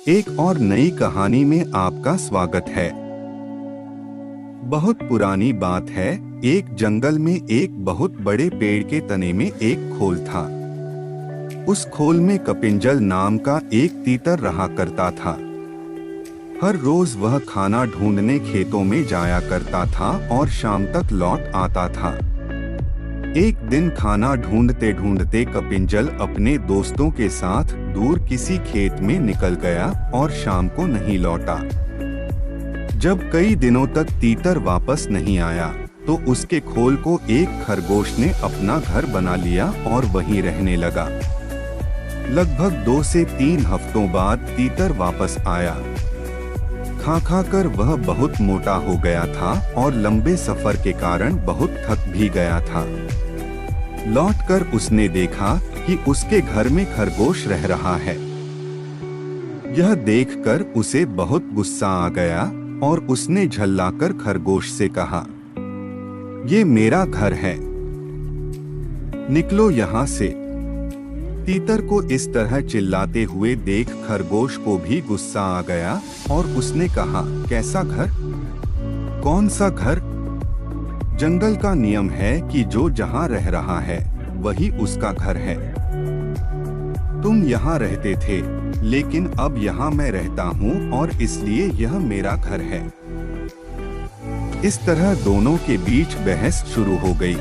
एक और नई कहानी में आपका स्वागत है। बहुत पुरानी बात है, एक जंगल में एक बहुत बड़े पेड़ के तने में एक खोल था। उस खोल में कपिंजल नाम का एक तीतर रहा करता था। हर रोज वह खाना ढूंढने खेतों में जाया करता था और शाम तक लौट आता था। एक दिन खाना ढूंढते ढूंढते कपिंजल अपने दोस्तों के साथ दूर किसी खेत में निकल गया और शाम को नहीं लौटा। जब कई दिनों तक तीतर वापस नहीं आया तो उसके खोल को एक खरगोश ने अपना घर बना लिया और वहीं रहने लगा। लगभग 2 से 3 हफ्तों बाद तीतर वापस आया। खा खा कर वह बहुत मोटा हो गया था और लंबे सफर के कारण बहुत थक भी गया था। लौटकर उसने देखा कि उसके घर में खरगोश रह रहा है। यह देखकर उसे बहुत गुस्सा आ गया और उसने झल्लाकर खरगोश से कहा, "ये मेरा घर है, निकलो यहाँ से।" तीतर को इस तरह चिल्लाते हुए देख खरगोश को भी गुस्सा आ गया और उसने कहा, "कैसा घर? कौन सा घर? जंगल का नियम है कि जो जहाँ रह रहा है वही उसका घर है। तुम यहाँ रहते थे, लेकिन अब यहाँ मैं रहता हूँ और इसलिए यह मेरा घर है।" इस तरह दोनों के बीच बहस शुरू हो गई।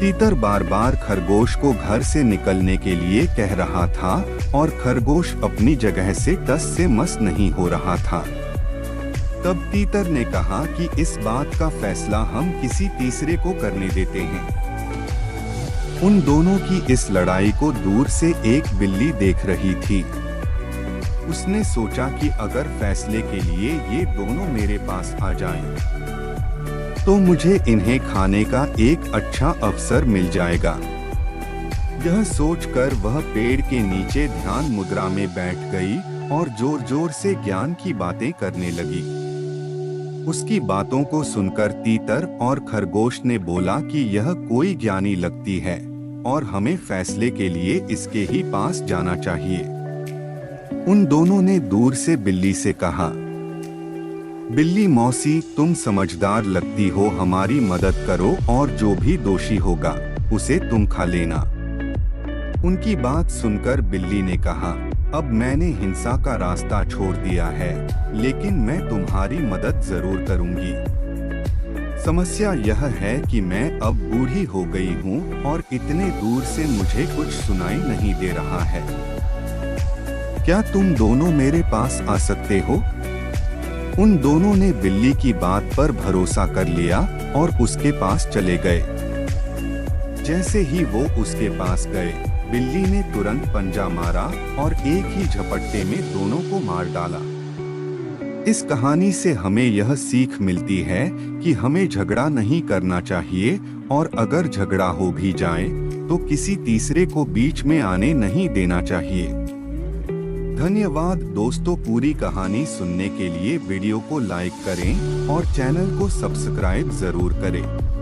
तीतर बार बार खरगोश को घर से निकलने के लिए कह रहा था और खरगोश अपनी जगह से टस से मस नहीं हो रहा था। तब तीतर ने कहा कि इस बात का फैसला हम किसी तीसरे को करने देते हैं। उन दोनों की इस लड़ाई को दूर से एक बिल्ली देख रही थी। उसने सोचा कि अगर फैसले के लिए ये दोनों मेरे पास आ जाएं, तो मुझे इन्हें खाने का एक अच्छा अवसर मिल जाएगा। यह सोचकर वह पेड़ के नीचे ध्यान मुद्रा में बैठ गई और जोर जोर से ज्ञान की बातें करने लगी। उसकी बातों को सुनकर तीतर और खरगोश ने बोला कि यह कोई ज्ञानी लगती है और हमें फैसले के लिए इसके ही पास जाना चाहिए। उन दोनों ने दूर से बिल्ली से कहा, "बिल्ली मौसी, तुम समझदार लगती हो, हमारी मदद करो और जो भी दोषी होगा उसे तुम खा लेना।" उनकी बात सुनकर बिल्ली ने कहा, "अब मैंने हिंसा का रास्ता छोड़ दिया है, लेकिन मैं तुम्हारी मदद जरूर करूंगी। समस्या यह है कि मैं अब बूढ़ी हो गई हूँ और इतने दूर से मुझे कुछ सुनाई नहीं दे रहा है। क्या तुम दोनों मेरे पास आ सकते हो?" उन दोनों ने बिल्ली की बात पर भरोसा कर लिया और उसके पास चले गए। जैसे ही वो उसके पास गए, बिल्ली ने तुरंत पंजा मारा और एक ही झपट्टे में दोनों को मार डाला। इस कहानी से हमें यह सीख मिलती है कि हमें झगड़ा नहीं करना चाहिए और अगर झगड़ा हो भी जाए तो किसी तीसरे को बीच में आने नहीं देना चाहिए। धन्यवाद दोस्तों, पूरी कहानी सुनने के लिए वीडियो को लाइक करें और चैनल को सब्सक्राइब जरूर करें।